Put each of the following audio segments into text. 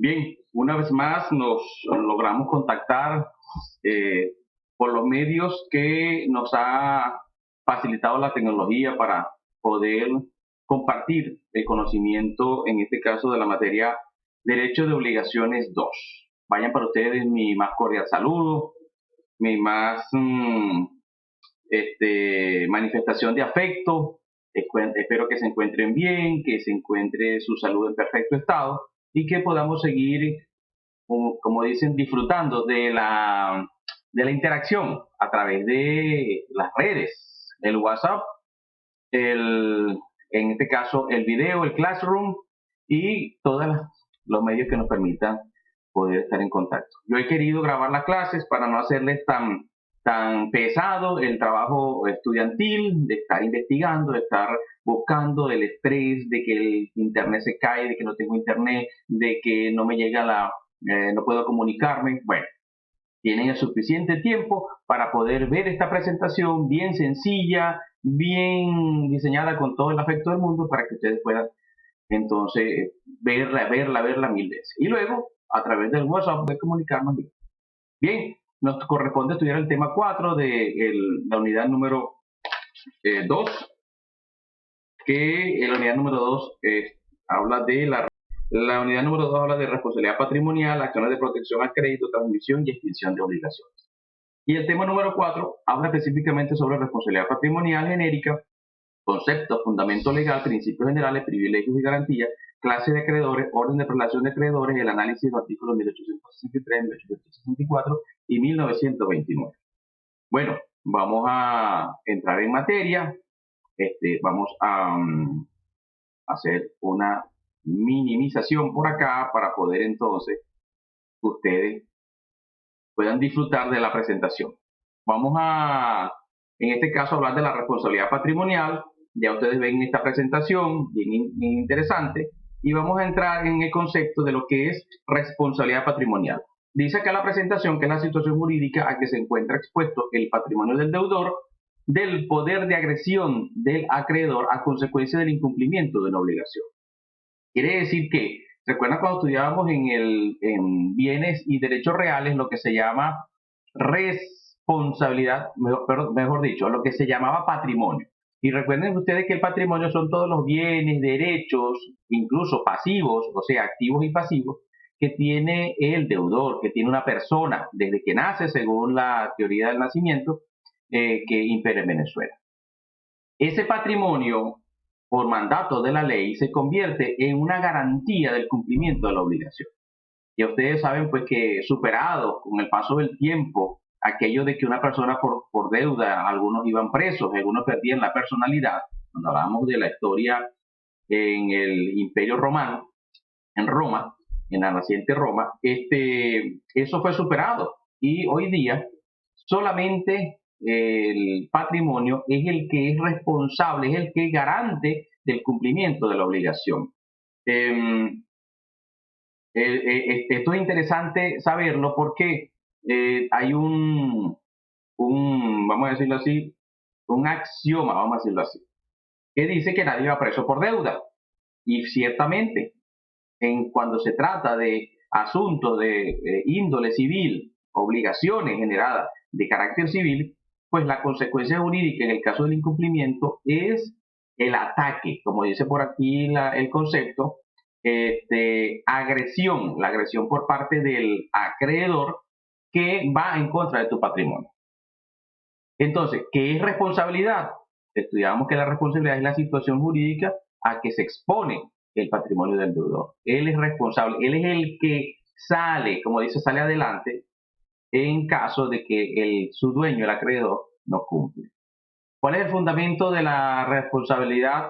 Bien, una vez más nos logramos contactar eh, por los medios que nos ha facilitado la tecnología para poder compartir el conocimiento, en este caso de la materia Derecho de Obligaciones 2. Vayan para ustedes mi más cordial saludo, mi más manifestación de afecto. Espero que se encuentren bien, que se encuentre su salud en perfecto estado y que podamos seguir, como dicen, disfrutando de la interacción a través de las redes, el WhatsApp, en este caso el video, el Classroom y todos los medios que nos permitan poder estar en contacto. Yo he querido grabar las clases para no hacerles tan pesado el trabajo estudiantil, de estar investigando, de estar buscando el estrés, de que el internet se cae, de que no tengo internet, de que no me llega no puedo comunicarme. Bueno, tienen el suficiente tiempo para poder ver esta presentación bien sencilla, bien diseñada con todo el afecto del mundo para que ustedes puedan entonces verla mil veces. Y luego, a través del WhatsApp, de comunicarnos bien. Bien, nos corresponde estudiar el tema 4 de la unidad número 2, que la unidad número 2 habla de la unidad número 2 habla de responsabilidad patrimonial, acciones de protección al crédito, transmisión y extinción de obligaciones. Y el tema número 4 habla específicamente sobre responsabilidad patrimonial genérica, conceptos, fundamento legal, principios generales, privilegios y garantías, clase de acreedores, orden de prelación de acreedores, el análisis de los artículos 1863, 1864 y 1929. Bueno, vamos a entrar en materia. Vamos a hacer una minimización por acá para poder entonces ustedes puedan disfrutar de la presentación. Vamos a, en este caso, hablar de la responsabilidad patrimonial. Ya ustedes ven esta presentación bien interesante y vamos a entrar en el concepto de lo que es responsabilidad patrimonial. Dice acá la presentación que es la situación jurídica a que se encuentra expuesto el patrimonio del deudor del poder de agresión del acreedor a consecuencia del incumplimiento de una obligación. Quiere decir que, recuerda cuando estudiábamos en bienes y derechos reales lo que se llama responsabilidad, mejor dicho, lo que se llamaba patrimonio. Y recuerden ustedes que el patrimonio son todos los bienes, derechos, incluso pasivos, o sea, activos y pasivos, que tiene el deudor, que tiene una persona desde que nace, según la teoría del nacimiento, que impera en Venezuela. Ese patrimonio, por mandato de la ley, se convierte en una garantía del cumplimiento de la obligación. Ya ustedes saben pues que superado con el paso del tiempo, aquello de que una persona por deuda, algunos iban presos, algunos perdían la personalidad, cuando hablábamos de la historia en el Imperio Romano, en Roma, en la naciente Roma, eso fue superado y hoy día solamente el patrimonio es el que es responsable, es el que es garante del cumplimiento de la obligación. Esto es interesante saberlo porque hay vamos a decirlo así, un axioma, vamos a decirlo así, que dice que nadie va preso por deuda. Y ciertamente, cuando se trata de asuntos de índole civil, obligaciones generadas de carácter civil, pues la consecuencia jurídica en el caso del incumplimiento es el ataque, como dice por aquí el concepto, agresión, la agresión por parte del acreedor que va en contra de tu patrimonio. Entonces, ¿qué es responsabilidad? Estudiamos que la responsabilidad es la situación jurídica a que se expone el patrimonio del deudor. Él es responsable, él es el que sale, como dice, sale adelante en caso de que su dueño, el acreedor, no cumple. ¿Cuál es el fundamento de la responsabilidad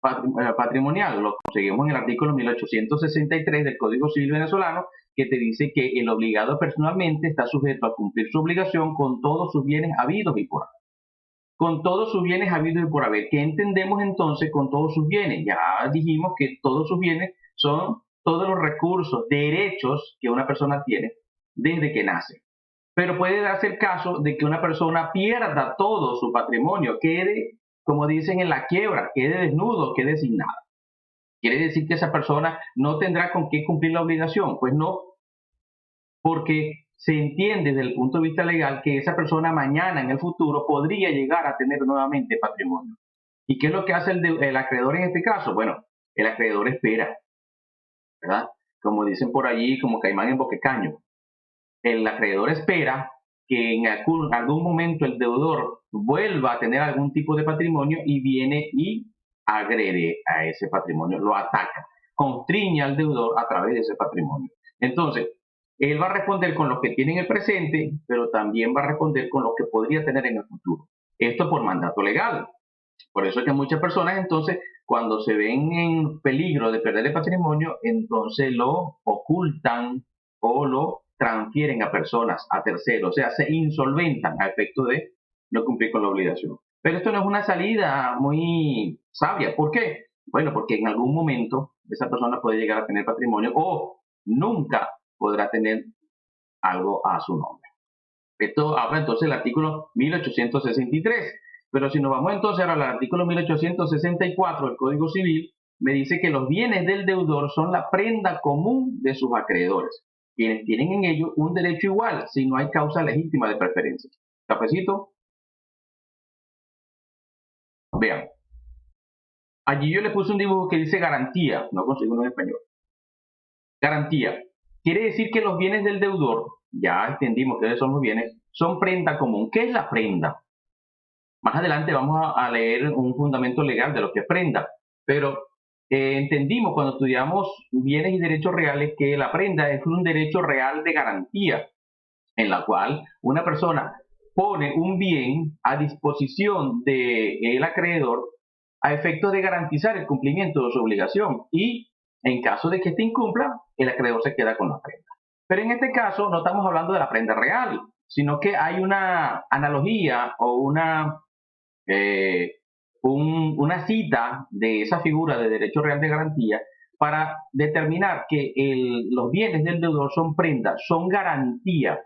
patrimonial? Lo conseguimos en el artículo 1863 del Código Civil venezolano, que te dice que el obligado personalmente está sujeto a cumplir su obligación con todos sus bienes habidos y por haber. Con todos sus bienes habidos y por haber. ¿Qué entendemos entonces con todos sus bienes? Ya dijimos que todos sus bienes son todos los recursos, derechos que una persona tiene desde que nace. Pero puede darse el caso de que una persona pierda todo su patrimonio, quede, como dicen, en la quiebra, quede desnudo, quede sin nada. ¿Quiere decir que esa persona no tendrá con qué cumplir la obligación? Pues no, porque se entiende desde el punto de vista legal que esa persona mañana en el futuro podría llegar a tener nuevamente patrimonio. ¿Y qué es lo que hace el acreedor en este caso? Bueno, el acreedor espera, ¿verdad? Como dicen por allí, como caimán en boquecaño. El acreedor espera que en algún momento el deudor vuelva a tener algún tipo de patrimonio y viene y agrede a ese patrimonio, lo ataca, constriña al deudor a través de ese patrimonio. Entonces, él va a responder con lo que tiene en el presente, pero también va a responder con lo que podría tener en el futuro. Esto por mandato legal. Por eso es que muchas personas entonces, cuando se ven en peligro de perder el patrimonio, entonces lo ocultan o lo transfieren a personas, a terceros, o sea, se insolventan a efecto de no cumplir con la obligación. Pero esto no es una salida muy sabia. ¿Por qué? Bueno, porque en algún momento esa persona puede llegar a tener patrimonio o nunca podrá tener algo a su nombre. Esto habla entonces del artículo 1863. Pero si nos vamos entonces ahora al artículo 1864 del Código Civil, me dice que los bienes del deudor son la prenda común de sus acreedores, quienes tienen en ello un derecho igual si no hay causa legítima de preferencia. ¿Cafecito? Vean. Allí yo le puse un dibujo que dice garantía, no consigo uno en español. Garantía. Quiere decir que los bienes del deudor, ya entendimos que son los bienes, son prenda común. ¿Qué es la prenda? Más adelante vamos a leer un fundamento legal de lo que es prenda, pero entendimos cuando estudiamos bienes y derechos reales que la prenda es un derecho real de garantía, en la cual una persona pone un bien a disposición del acreedor a efecto de garantizar el cumplimiento de su obligación y en caso de que éste incumpla, el acreedor se queda con la prenda. Pero en este caso no estamos hablando de la prenda real, sino que hay una analogía o una cita de esa figura de derecho real de garantía para determinar que los bienes del deudor son prendas, son garantía.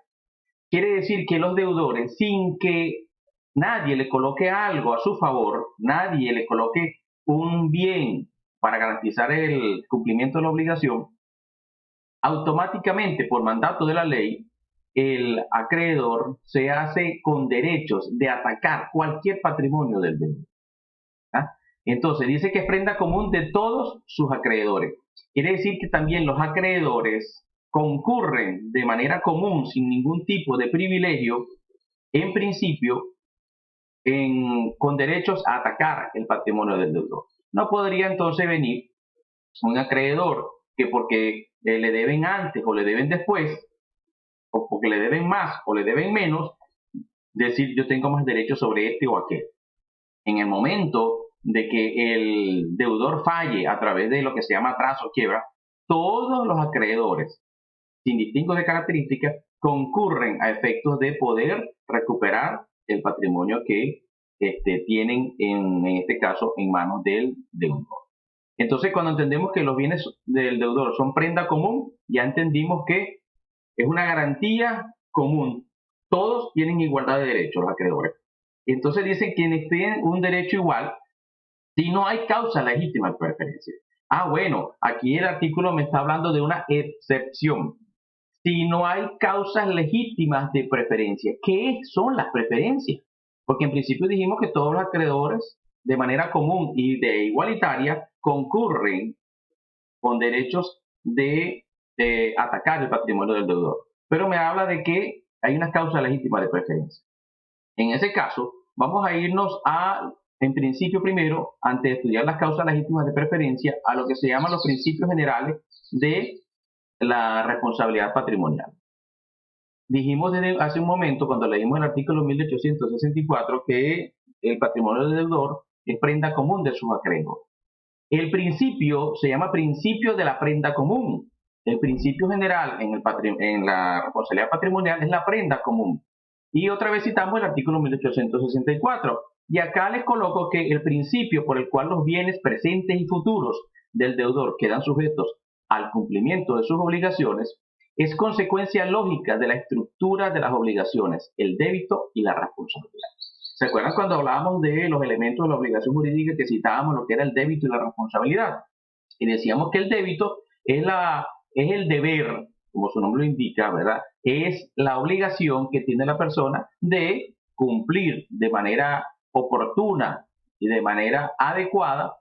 Quiere decir que los deudores, sin que nadie le coloque algo a su favor, nadie le coloque un bien para garantizar el cumplimiento de la obligación, automáticamente por mandato de la ley, el acreedor se hace con derechos de atacar cualquier patrimonio del deudor. ¿Ah? Entonces dice que es prenda común de todos sus acreedores. Quiere decir que también los acreedores concurren de manera común, sin ningún tipo de privilegio, en principio, con derechos a atacar el patrimonio del deudor. No podría entonces venir un acreedor que porque le deben antes o le deben después, o porque le deben más o le deben menos, decir yo tengo más derechos sobre este o aquel. En el momento de que el deudor falle a través de lo que se llama atraso o quiebra, todos los acreedores, sin distingo de características, concurren a efectos de poder recuperar el patrimonio que tienen en este caso en manos del deudor. Entonces, cuando entendemos que los bienes del deudor son prenda común, ya entendimos que es una garantía común. Todos tienen igualdad de derechos, los acreedores. Entonces dicen quienes tienen un derecho igual si no hay causa legítima de preferencia. Ah, bueno, aquí el artículo me está hablando de una excepción. Si no hay causas legítimas de preferencia, ¿qué son las preferencias? Porque en principio dijimos que todos los acreedores, de manera común y de igualitaria, concurren con derechos de atacar el patrimonio del deudor. Pero me habla de que hay una causa legítima de preferencia. En ese caso, vamos a irnos en principio primero, antes de estudiar las causas legítimas de preferencia, a lo que se llaman los principios generales de la responsabilidad patrimonial. Dijimos desde hace un momento, cuando leímos el artículo 1864, que el patrimonio del deudor es prenda común de sus acreedores. El principio se llama principio de la prenda común. El principio general en la responsabilidad patrimonial es la prenda común. Y otra vez citamos el artículo 1864. Y acá les coloco que el principio por el cual los bienes presentes y futuros del deudor quedan sujetos al cumplimiento de sus obligaciones es consecuencia lógica de la estructura de las obligaciones, el débito y la responsabilidad. ¿Se acuerdan cuando hablábamos de los elementos de la obligación jurídica que citábamos lo que era el débito y la responsabilidad? Y decíamos que el débito es el deber, como su nombre lo indica, ¿verdad? Es la obligación que tiene la persona de cumplir de manera oportuna y de manera adecuada,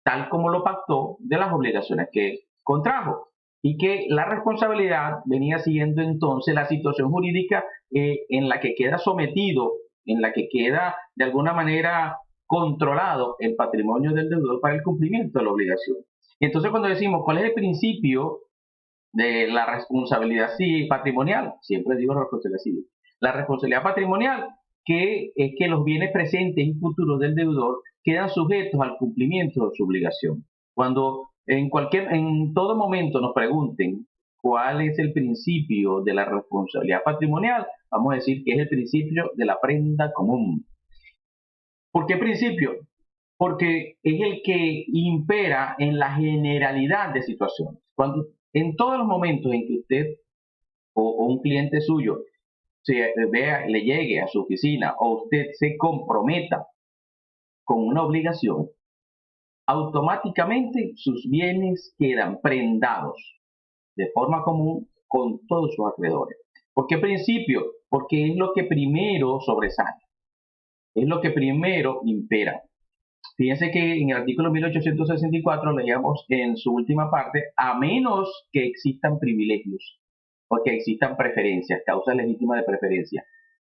tal como lo pactó, de las obligaciones que contrajo. Y que la responsabilidad venía siendo entonces la situación jurídica en la que queda sometido, en la que queda de alguna manera controlado el patrimonio del deudor para el cumplimiento de la obligación. Entonces, cuando decimos cuál es el principio de la responsabilidad patrimonial, siempre digo la responsabilidad civil, la responsabilidad patrimonial, que es que los bienes presentes y futuros del deudor quedan sujetos al cumplimiento de su obligación. Cuando en todo momento nos pregunten cuál es el principio de la responsabilidad patrimonial, vamos a decir que es el principio de la prenda común. ¿Por qué principio? Porque es el que impera en la generalidad de situaciones. Cuando en todos los momentos en que usted o un cliente suyo le llegue a su oficina o usted se comprometa con una obligación, automáticamente sus bienes quedan prendados de forma común con todos sus acreedores. ¿Por qué principio? Porque es lo que primero sobresale, es lo que primero impera. Fíjense que en el artículo 1864 leíamos en su última parte, a menos que existan privilegios o que existan preferencias, causas legítimas de preferencia.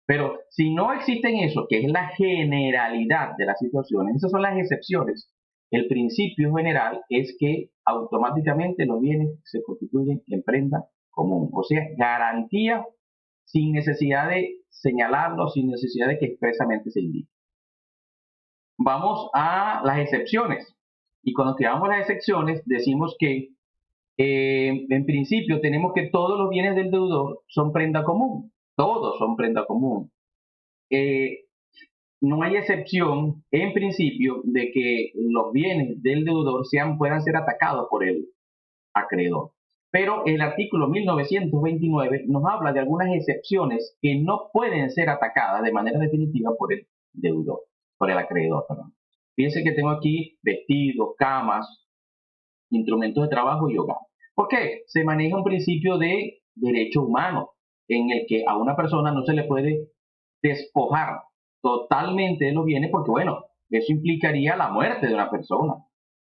Pero si no existen eso, que es la generalidad de las situaciones, esas son las excepciones. El principio general es que automáticamente los bienes se constituyen en prenda común, o sea, garantía sin necesidad de señalarlo, sin necesidad de que expresamente se indique. Vamos a las excepciones. Y cuando creamos las excepciones, decimos que en principio tenemos que todos los bienes del deudor son prenda común. Todos son prenda común. No hay excepción, en principio, de que los bienes del deudor puedan ser atacados por el acreedor. Pero el artículo 1929 nos habla de algunas excepciones que no pueden ser atacadas de manera definitiva por el deudor, por el acreedor. Perdón. Fíjense que tengo aquí vestidos, camas, instrumentos de trabajo y hogar. ¿Por qué? Se maneja un principio de derecho humano en el que a una persona no se le puede despojar totalmente de los bienes porque, bueno, eso implicaría la muerte de una persona,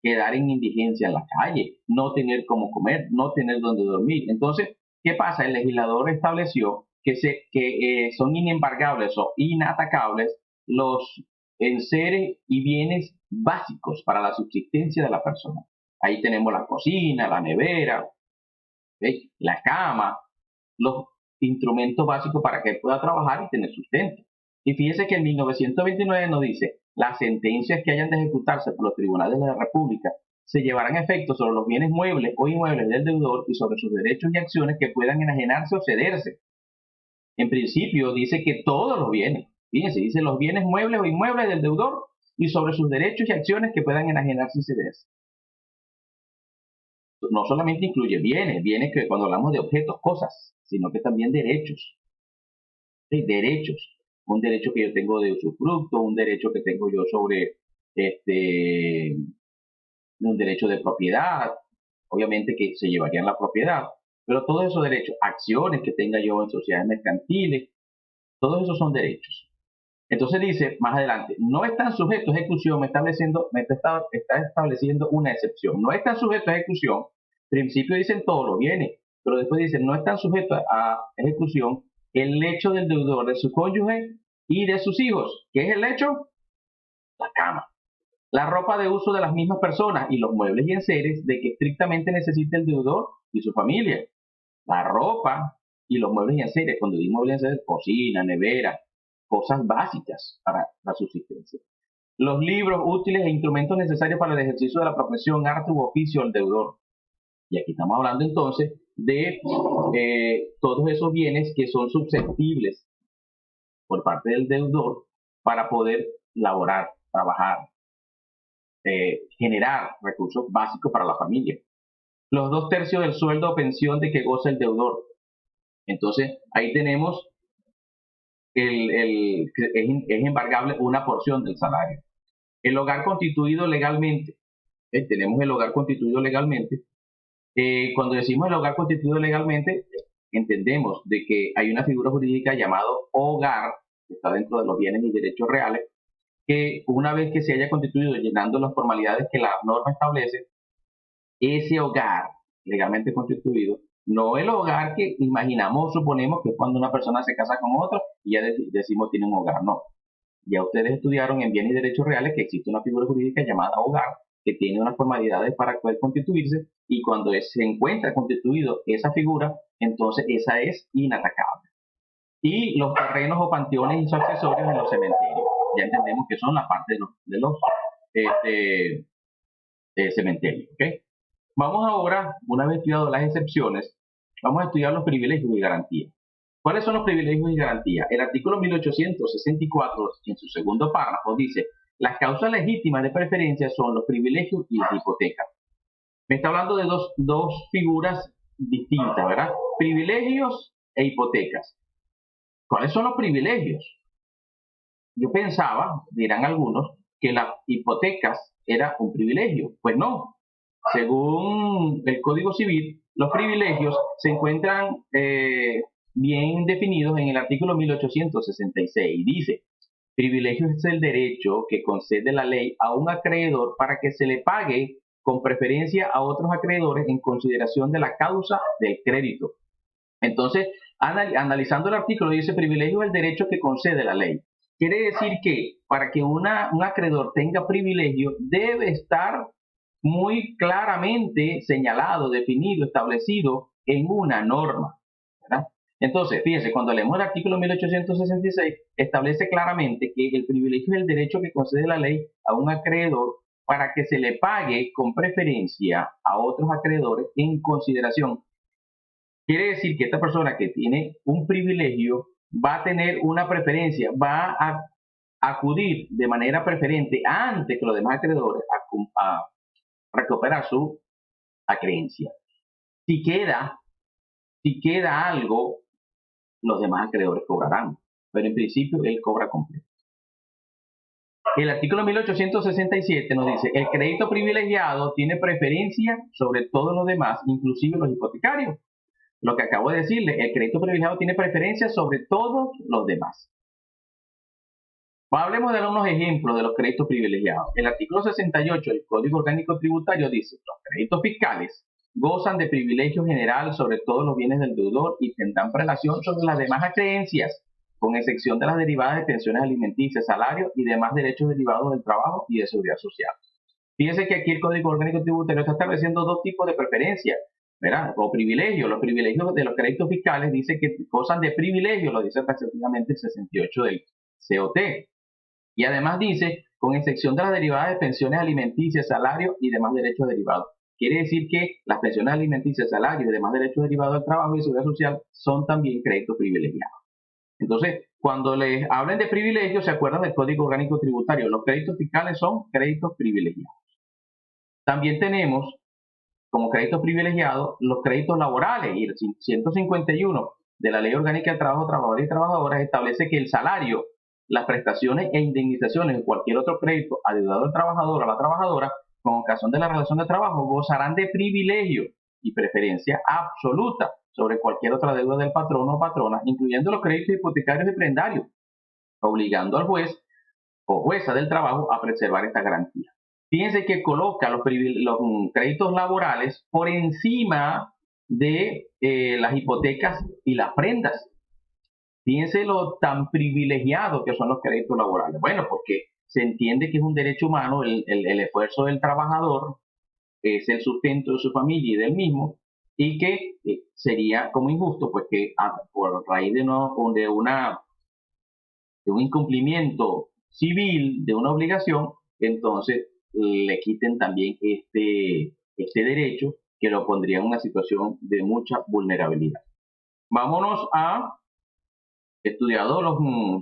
quedar en indigencia en la calle, no tener cómo comer, no tener dónde dormir. Entonces, ¿qué pasa? El legislador estableció que son inembargables o inatacables los enseres y bienes básicos para la subsistencia de la persona. Ahí tenemos la cocina, la nevera, ¿sí?, la cama, los instrumentos básicos para que él pueda trabajar y tener sustento. Y fíjese que en 1929 nos dice, las sentencias que hayan de ejecutarse por los tribunales de la República se llevarán a efecto sobre los bienes muebles o inmuebles del deudor y sobre sus derechos y acciones que puedan enajenarse o cederse. En principio dice que todos los bienes, fíjense, dice los bienes muebles o inmuebles del deudor y sobre sus derechos y acciones que puedan enajenarse y cederse. No solamente incluye bienes que cuando hablamos de objetos, cosas, sino que también derechos. ¿Sí? Derechos. Un derecho que yo tengo de usufructo, un derecho que tengo yo sobre un derecho de propiedad, obviamente que se llevarían la propiedad, pero todos esos derechos, acciones que tenga yo en sociedades mercantiles, todos esos son derechos. Entonces dice más adelante, no están sujetos a ejecución, me está estableciendo una excepción. No están sujetos a ejecución, en principio dicen todos los bienes, pero después dicen no están sujetos a ejecución el hecho del deudor, de su cónyuge y de sus hijos. ¿Qué es el hecho? La cama. La ropa de uso de las mismas personas y los muebles y enseres de que estrictamente necesita el deudor y su familia. La ropa y los muebles y enseres, cuando digo muebles y enseres, cocina, nevera, cosas básicas para la subsistencia. Los libros útiles e instrumentos necesarios para el ejercicio de la profesión, arte u oficio del deudor. Y aquí estamos hablando entonces de todos esos bienes que son susceptibles por parte del deudor para poder laborar, trabajar, generar recursos básicos para la familia. Los 2/3 del sueldo o pensión de que goza el deudor. Entonces, ahí tenemos es embargable una porción del salario. El hogar constituido legalmente. Tenemos el hogar constituido legalmente. Cuando decimos el hogar constituido legalmente, entendemos de que hay una figura jurídica llamado hogar, que está dentro de los bienes y derechos reales, que una vez que se haya constituido llenando las formalidades que la norma establece, ese hogar legalmente constituido, no el hogar que imaginamos, suponemos que es cuando una persona se casa con otra y ya decimos tiene un hogar, no. Ya ustedes estudiaron en bienes y derechos reales que existe una figura jurídica llamada hogar, que tiene unas formalidades para poder constituirse, y cuando se encuentra constituido esa figura, entonces esa es inatacable. Y los terrenos o panteones y sus accesorios en los cementerios, ya entendemos que son la parte de los cementerios. ¿Okay? Vamos ahora, una vez estudiado las excepciones, vamos a estudiar los privilegios y garantías. ¿Cuáles son los privilegios y garantías? El artículo 1864, en su segundo párrafo, dice: las causas legítimas de preferencia son los privilegios y las hipotecas. Me está hablando de dos figuras distintas, ¿verdad? Privilegios e hipotecas. ¿Cuáles son los privilegios? Yo pensaba, dirán algunos, que las hipotecas era un privilegio. Pues no. Según el Código Civil, los privilegios se encuentran bien definidos en el artículo 1866. Dice: privilegio es el derecho que concede la ley a un acreedor para que se le pague con preferencia a otros acreedores en consideración de la causa del crédito. Entonces, analizando el artículo, dice: privilegio es el derecho que concede la ley. Quiere decir que para que un acreedor tenga privilegio, debe estar muy claramente señalado, definido, establecido en una norma, ¿verdad? Entonces, fíjense, cuando leemos el artículo 1866, establece claramente que el privilegio es el derecho que concede la ley a un acreedor para que se le pague con preferencia a otros acreedores en consideración. Quiere decir que esta persona que tiene un privilegio va a tener una preferencia, va a acudir de manera preferente antes que los demás acreedores a recuperar su acreencia. Si queda algo, los demás acreedores cobrarán, pero en principio él cobra completo. El artículo 1867 nos dice: el crédito privilegiado tiene preferencia sobre todos los demás, inclusive los hipotecarios. Lo que acabo de decirle, el crédito privilegiado tiene preferencia sobre todos los demás. Hablemos de algunos ejemplos de los créditos privilegiados. El artículo 68 del Código Orgánico Tributario dice: los créditos fiscales gozan de privilegio general sobre todos los bienes del deudor y tendrán prelación sobre las demás acreencias, con excepción de las derivadas de pensiones alimenticias, salarios y demás derechos derivados del trabajo y de seguridad social. Fíjense que aquí el Código Orgánico Tributario está estableciendo dos tipos de preferencias, ¿verdad? O privilegios. Los privilegios de los créditos fiscales dice que gozan de privilegio, lo dice taxativamente el 68 del COT. Y además dice, con excepción de las derivadas de pensiones alimenticias, salarios y demás derechos derivados. Quiere decir que las pensiones alimenticias, salarios y demás derechos derivados del trabajo y de seguridad social son también créditos privilegiados. Entonces, cuando les hablen de privilegios, se acuerdan del Código Orgánico Tributario. Los créditos fiscales son créditos privilegiados. También tenemos como créditos privilegiados los créditos laborales, y el 151 de la Ley Orgánica del Trabajo, Trabajadores y Trabajadoras establece que el salario, las prestaciones e indemnizaciones de cualquier otro crédito adeudado al trabajador o a la trabajadora con ocasión de la relación de trabajo gozarán de privilegio y preferencia absoluta sobre cualquier otra deuda del patrono o patrona, incluyendo los créditos hipotecarios y prendarios, obligando al juez o jueza del trabajo a preservar esta garantía. Fíjense que coloca los créditos laborales por encima de las hipotecas y las prendas. Fíjense lo tan privilegiados que son los créditos laborales. Bueno, porque se entiende que es un derecho humano el esfuerzo del trabajador, es el sustento de su familia y del mismo, y que sería como injusto, pues que por raíz de un incumplimiento civil de una obligación, entonces le quiten también este derecho, que lo pondría en una situación de mucha vulnerabilidad. Vámonos a estudiado los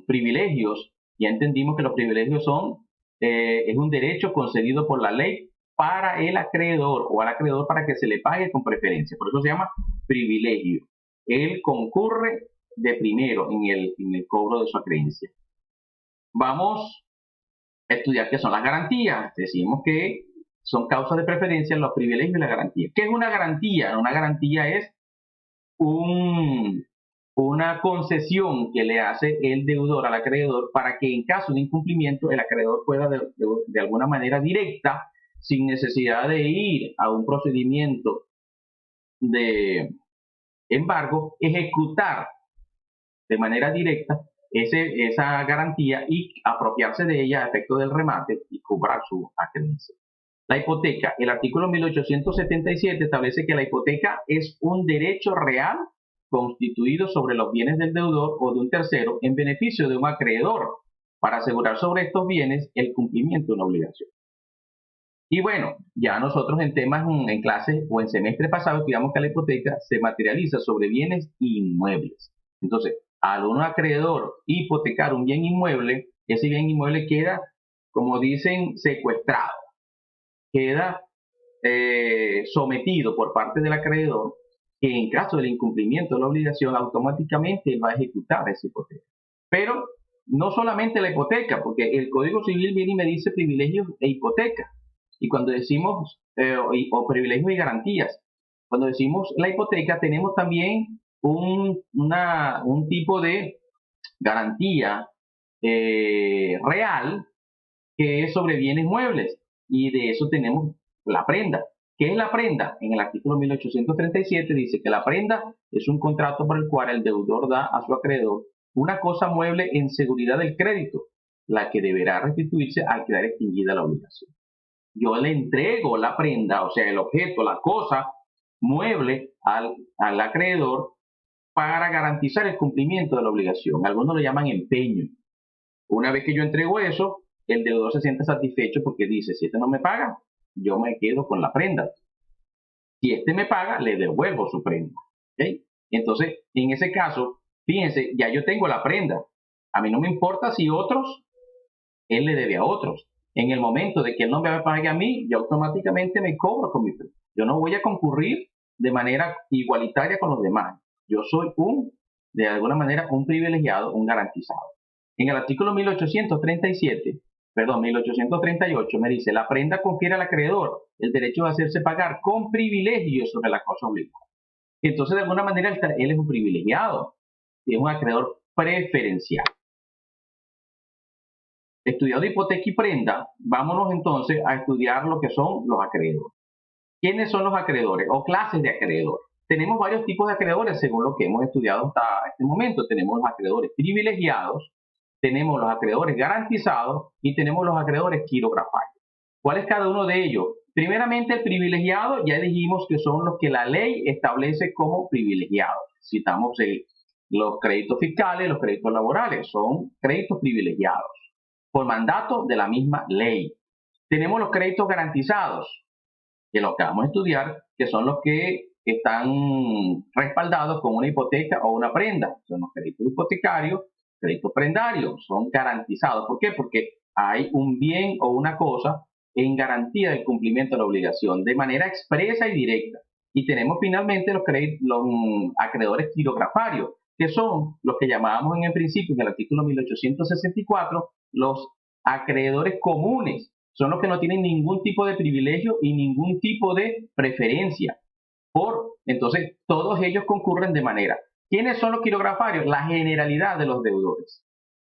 privilegios. Ya entendimos que los privilegios es un derecho concedido por la ley para el acreedor o al acreedor para que se le pague con preferencia. Por eso se llama privilegio. Él concurre de primero en el cobro de su acreencia. Vamos a estudiar qué son las garantías. Decimos que son causas de preferencia los privilegios y la garantía. ¿Qué es una garantía? Una garantía es una concesión que le hace el deudor al acreedor para que en caso de incumplimiento el acreedor pueda de alguna manera directa, sin necesidad de ir a un procedimiento de embargo, ejecutar de manera directa esa garantía y apropiarse de ella a efecto del remate y cobrar su acreencia. La hipoteca. El artículo 1877 establece que la hipoteca es un derecho real constituido sobre los bienes del deudor o de un tercero en beneficio de un acreedor para asegurar sobre estos bienes el cumplimiento de una obligación. Y bueno, ya nosotros en temas, en clases o en semestre pasado, estudiamos que la hipoteca se materializa sobre bienes inmuebles. Entonces, al un acreedor hipotecar un bien inmueble, ese bien inmueble queda, como dicen, secuestrado, queda sometido por parte del acreedor, que en caso del incumplimiento de la obligación, automáticamente va a ejecutar esa hipoteca. Pero no solamente la hipoteca, porque el Código Civil viene y me dice privilegios e hipoteca. Y cuando decimos, o privilegios y garantías, cuando decimos la hipoteca, tenemos también un tipo de garantía real que es sobre bienes muebles. Y de eso tenemos la prenda. ¿Qué es la prenda? En el artículo 1837 dice que la prenda es un contrato por el cual el deudor da a su acreedor una cosa mueble en seguridad del crédito, la que deberá restituirse al quedar extinguida la obligación. Yo le entrego la prenda, o sea, el objeto, la cosa mueble al acreedor para garantizar el cumplimiento de la obligación. Algunos lo llaman empeño. Una vez que yo entrego eso, el deudor se siente satisfecho porque dice, si este no me paga, yo me quedo con la prenda. Si este me paga, le devuelvo su prenda. ¿Okay? Entonces, en ese caso, fíjense, ya yo tengo la prenda. A mí no me importa si él le debe a otros. En el momento de que él no me pague a mí, yo automáticamente me cobro con mi prenda. Yo no voy a concurrir de manera igualitaria con los demás. Yo soy de alguna manera, un privilegiado, un garantizado. En el artículo 1838 me dice, la prenda confiere al acreedor el derecho de hacerse pagar con privilegio sobre la cosa obligada. Entonces, de alguna manera, él es un privilegiado, es un acreedor preferencial. Estudiado hipoteca y prenda, vámonos entonces a estudiar lo que son los acreedores. ¿Quiénes son los acreedores o clases de acreedores? Tenemos varios tipos de acreedores según lo que hemos estudiado hasta este momento. Tenemos los acreedores privilegiados, tenemos los acreedores garantizados y tenemos los acreedores quirografarios. ¿Cuál es cada uno de ellos? Primeramente, el privilegiado, ya dijimos que son los que la ley establece como privilegiados. Citamos los créditos fiscales, los créditos laborales, son créditos privilegiados por mandato de la misma ley. Tenemos los créditos garantizados, que lo acabamos de estudiar, que son los que están respaldados con una hipoteca o una prenda. Son los créditos hipotecarios, créditos prendarios, son garantizados. ¿Por qué? Porque hay un bien o una cosa en garantía del cumplimiento de la obligación de manera expresa y directa. Y tenemos finalmente los acreedores quirografarios, que son los que llamábamos en el principio, en el artículo 1864, los acreedores comunes. Son los que no tienen ningún tipo de privilegio y ningún tipo de preferencia. Entonces, todos ellos concurren de manera. ¿Quiénes son los quirografarios? La generalidad de los deudores.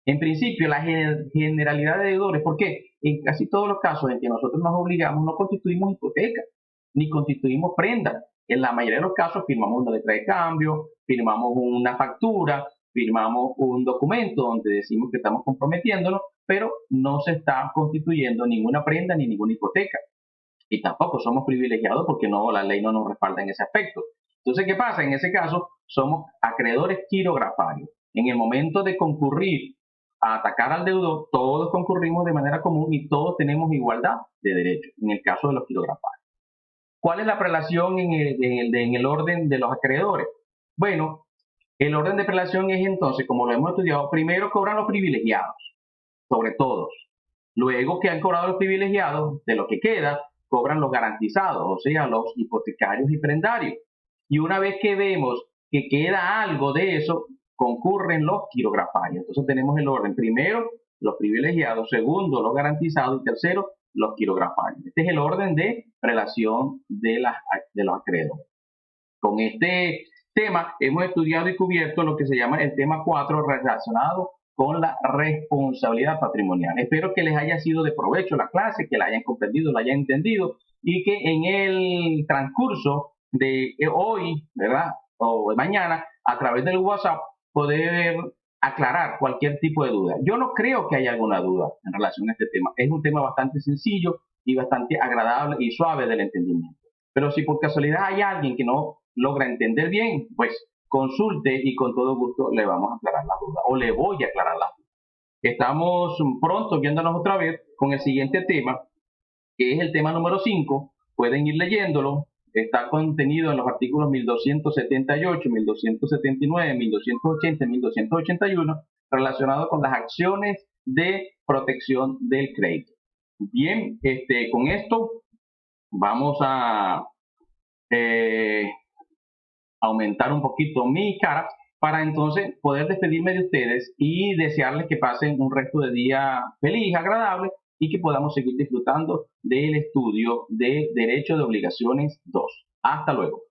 En principio, la generalidad de deudores. ¿Por qué? En casi todos los casos en que nosotros nos obligamos, no constituimos hipoteca, ni constituimos prenda. En la mayoría de los casos firmamos una letra de cambio, firmamos una factura, firmamos un documento donde decimos que estamos comprometiéndonos, pero no se está constituyendo ninguna prenda ni ninguna hipoteca. Y tampoco somos privilegiados porque la ley no nos respalda en ese aspecto. Entonces, ¿qué pasa? En ese caso, somos acreedores quirografarios. En el momento de concurrir a atacar al deudor, todos concurrimos de manera común y todos tenemos igualdad de derechos, en el caso de los quirografarios. ¿Cuál es la prelación en el orden de los acreedores? Bueno, el orden de prelación es entonces, como lo hemos estudiado, primero cobran los privilegiados, sobre todos. Luego que han cobrado los privilegiados, de lo que queda, cobran los garantizados, o sea, los hipotecarios y prendarios. Y una vez que vemos que queda algo de eso, concurren los quirografarios. Entonces tenemos el orden. Primero, los privilegiados. Segundo, los garantizados. Y tercero, los quirografarios. Este es el orden de relación de los acreedores. Con este tema hemos estudiado y cubierto lo que se llama el tema 4 relacionado con la responsabilidad patrimonial. Espero que les haya sido de provecho la clase, que la hayan comprendido, la hayan entendido y que en el transcurso de hoy, ¿verdad? O de mañana, a través del WhatsApp, poder aclarar cualquier tipo de duda. Yo no creo que haya alguna duda en relación a este tema. Es un tema bastante sencillo y bastante agradable y suave del entendimiento. Pero si por casualidad hay alguien que no logra entender bien, pues consulte y con todo gusto le vamos a aclarar la duda o le voy a aclarar la duda. Estamos pronto viéndonos otra vez con el siguiente tema, que es el tema número 5. Pueden ir leyéndolo. Está contenido en los artículos 1278, 1279, 1280, 1281, relacionado con las acciones de protección del crédito. Bien, con esto vamos a aumentar un poquito mi cara para entonces poder despedirme de ustedes y desearles que pasen un resto de día feliz, agradable y que podamos seguir disfrutando del estudio de Derecho de Obligaciones 2. Hasta luego.